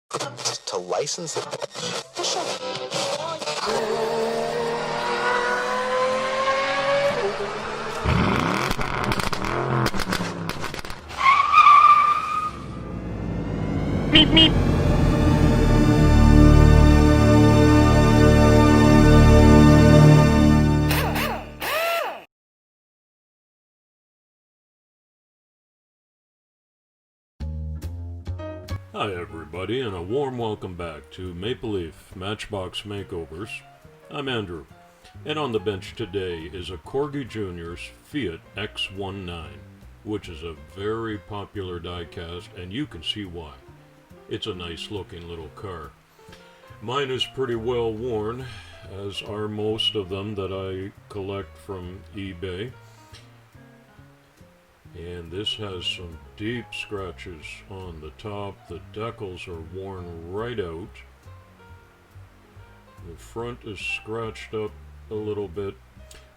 to license it. Meep meep. Hi everybody, and a warm welcome back to Maple Leaf Matchbox Makeovers. I'm Andrew, and on the bench today is a Corgi Juniors Fiat X1, which is a very popular diecast, and you can see why. It's a nice looking little car. Mine is pretty well worn, as are most of them that I collect from eBay. And this has some deep scratches on the top. The decals are worn right out. The front is scratched up a little bit.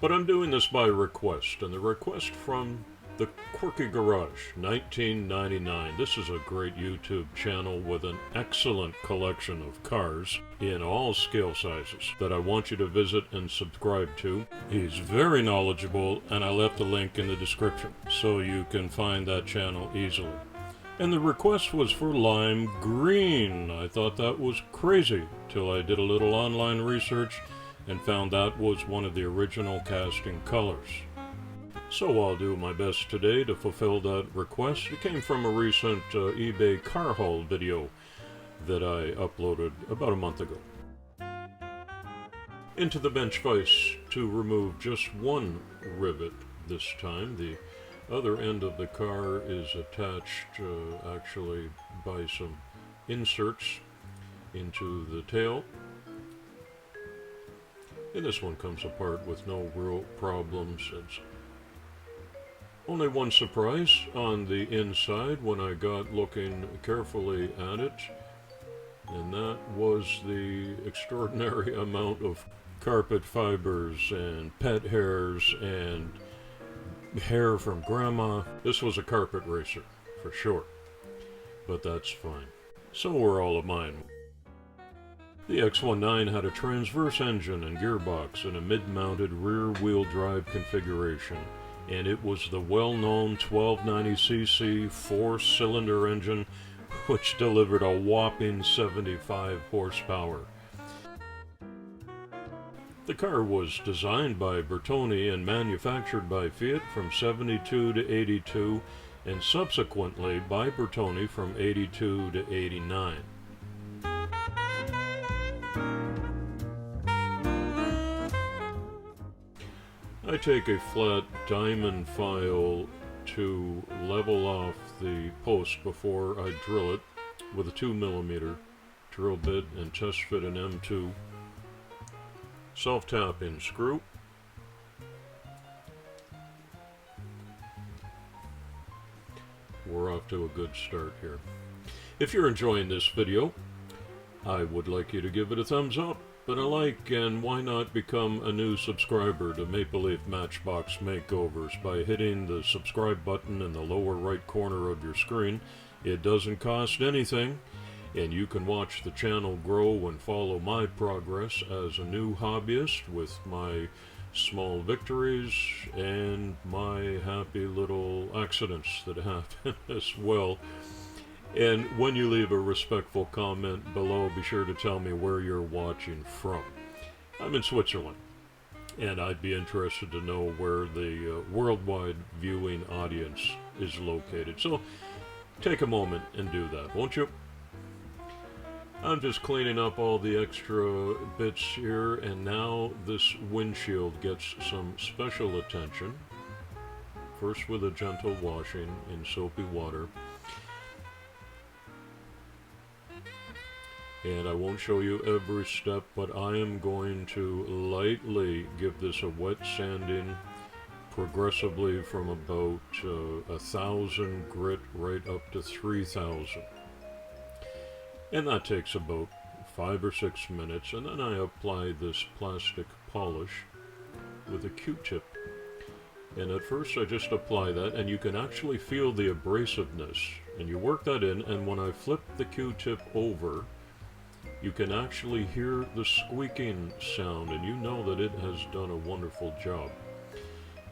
But I'm doing this by request, and the request from the Quirky Garage, 1999. This is a great YouTube channel with an excellent collection of cars in all scale sizes that I want you to visit and subscribe to. He's very knowledgeable, and I left a link in the description so you can find that channel easily. And the request was for lime green. I thought that was crazy till I did a little online research and found that was one of the original casting colors. So I'll do my best today to fulfill that request. It came from a recent eBay car haul video that I uploaded about a month ago. Into the bench vise to remove just one rivet this time. The other end of the car is attached actually by some inserts into the tail. And this one comes apart with no real problems. It's only one surprise on the inside when I got looking carefully at it, and that was the extraordinary amount of carpet fibers and pet hairs and hair from grandma. This was a carpet racer, for sure, but that's fine. So were all of mine. The X1 had a transverse engine and gearbox in a mid-mounted rear-wheel drive configuration, and it was the well-known 1290cc four-cylinder engine which delivered a whopping 75 horsepower. The car was designed by Bertone and manufactured by Fiat from 72 to 82, and subsequently by Bertone from 82 to 89. I take a flat diamond file to level off the post before I drill it with a 2mm drill bit and test fit an M2 self-tapping screw. We're off to a good start here. If you're enjoying this video, I would like you to give it a thumbs up and a like, and why not become a new subscriber to Maple Leaf Matchbox Makeovers by hitting the subscribe button in the lower right corner of your screen. It doesn't cost anything, and you can watch the channel grow and follow my progress as a new hobbyist with my small victories and my happy little accidents that happen as well. And when you leave a respectful comment below, be sure to tell me where you're watching from. I'm in Switzerland, and I'd be interested to know where the worldwide viewing audience is located. So take a moment and do that, won't you? I'm just cleaning up all the extra bits here, and now this windshield gets some special attention. First with a gentle washing in soapy water. And I won't show you every step, but I am going to lightly give this a wet sanding progressively from about 1,000 grit right up to 3,000. And that takes about 5 or 6 minutes, and then I apply this plastic polish with a Q-tip. And at first I just apply that, and you can actually feel the abrasiveness And you work that in, and when I flip the Q-tip over, you can actually hear the squeaking sound, and you know that it has done a wonderful job.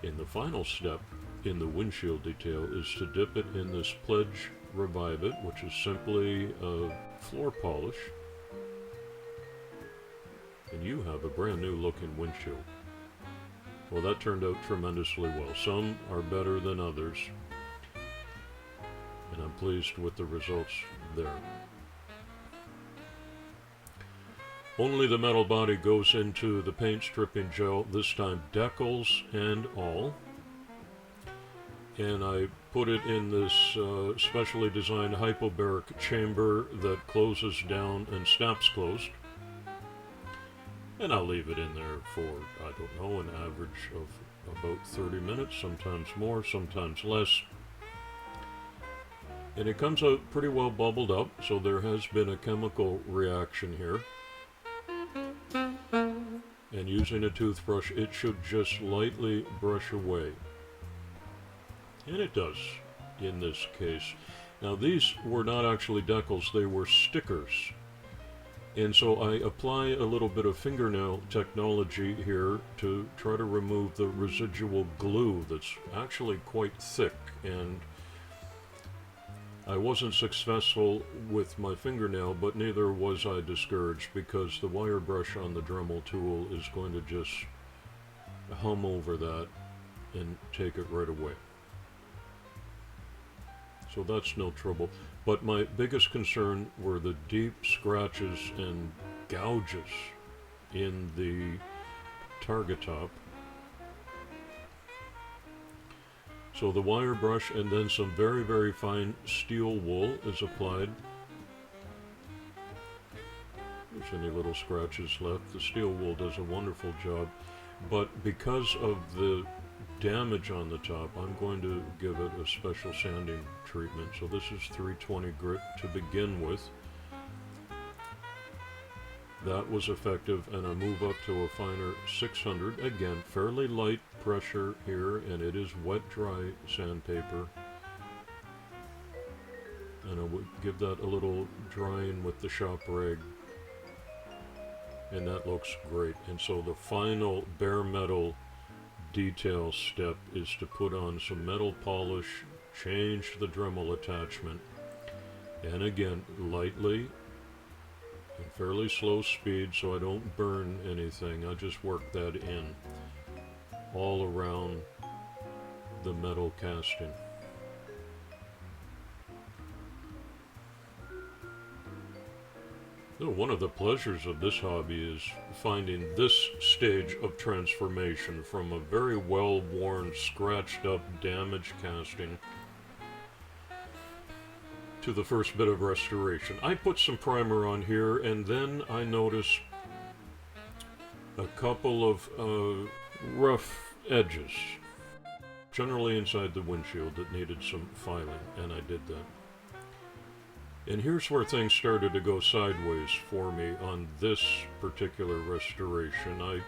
And the final step in the windshield detail is to dip it in this Pledge Revive It, which is simply a floor polish, and you have a brand new looking windshield. Well, that turned out tremendously well. Some are better than others, and I'm pleased with the results there. Only the metal body goes into the paint stripping gel, this time decals and all. And I put it in this specially designed hypobaric chamber that closes down and snaps closed. And I'll leave it in there for, I don't know, an average of about 30 minutes, sometimes more, sometimes less. And it comes out pretty well bubbled up, so there has been a chemical reaction here. And using a toothbrush, it should just lightly brush away. And it does, in this case. Now, these were not actually decals, they were stickers. And so I apply a little bit of fingernail technology here to try to remove the residual glue that's actually quite thick. And I wasn't successful with my fingernail, but neither was I discouraged, because the wire brush on the Dremel tool is going to just hum over that and take it right away. So that's no trouble. But my biggest concern were the deep scratches and gouges in the targa top. So the wire brush and then some very, very fine steel wool is applied. If there's any little scratches left, the steel wool does a wonderful job. But because of the damage on the top, I'm going to give it a special sanding treatment. So this is 320 grit to begin with. That was effective, and I move up to a finer 600. Again, fairly light pressure here, and it is wet dry sandpaper. And I would give that a little drying with the shop rag, and that looks great. And so the final bare metal detail step is to put on some metal polish, change the Dremel attachment, and again, lightly and fairly slow speed so I don't burn anything. I just work that in all around the metal casting. So one of the pleasures of this hobby is finding this stage of transformation from a very well-worn, scratched up, damaged casting to the first bit of restoration. I put some primer on here, and then I noticed a couple of rough edges, generally inside the windshield, that needed some filing, and I did that. And here's where things started to go sideways for me on this particular restoration.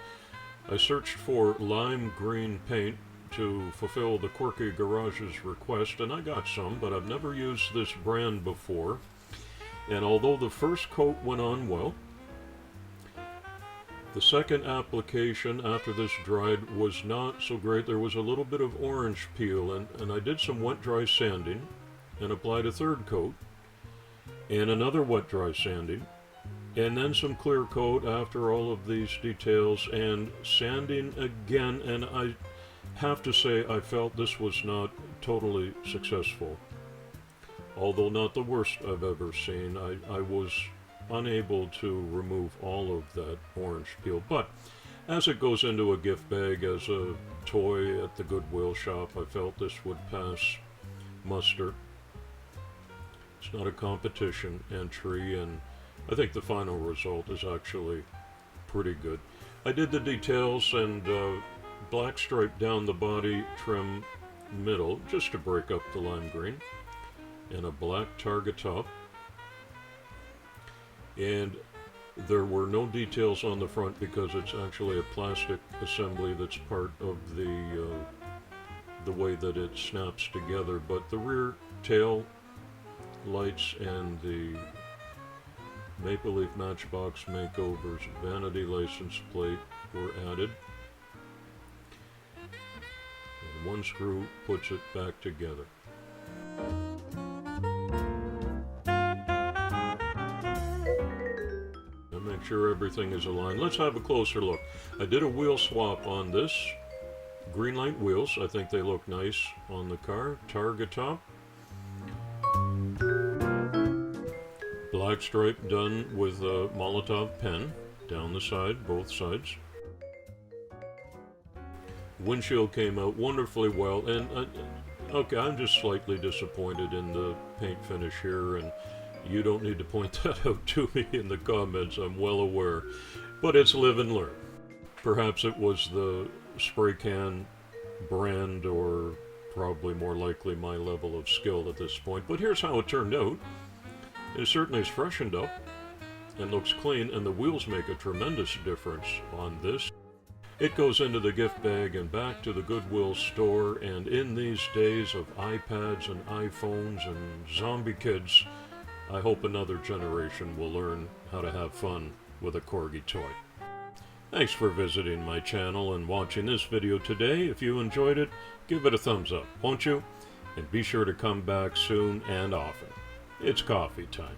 I searched for lime green paint to fulfill the Quirky Garage's request, and I got some, but I've never used this brand before. And although the first coat went on well, the second application after this dried was not so great. There was a little bit of orange peel, and I did some wet dry sanding and applied a third coat and another wet dry sanding, and then some clear coat after all of these details, and sanding again. And I have to say, I felt this was not totally successful. Although not the worst I've ever seen, I was unable to remove all of that orange peel. But as it goes into a gift bag as a toy at the Goodwill shop, I felt this would pass muster. It's not a competition entry, and I think the final result is actually pretty good. I did the details and black stripe down the body trim middle just to break up the lime green, and a black targa top. And there were no details on the front because it's actually a plastic assembly that's part of the way that it snaps together. But the rear tail lights and the Maple Leaf Matchbox Makeovers vanity license plate were added. And one screw puts it back together. And make sure everything is aligned. Let's have a closer look. I did a wheel swap on this. Green light wheels. I think they look nice on the car. Targa top. Black stripe done with a Molotov pen down the side, both sides. Windshield came out wonderfully well, and okay, I'm just slightly disappointed in the paint finish here, and you don't need to point that out to me in the comments, I'm well aware, but it's live and learn. Perhaps it was the spray can brand, or probably more likely my level of skill at this point, but here's how it turned out. It certainly is freshened up and looks clean, and the wheels make a tremendous difference on this. It goes into the gift bag and back to the Goodwill store, and in these days of iPads and iPhones and zombie kids, I hope another generation will learn how to have fun with a Corgi toy. Thanks for visiting my channel and watching this video today. If you enjoyed it, give it a thumbs up, won't you? And be sure to come back soon and often. It's coffee time.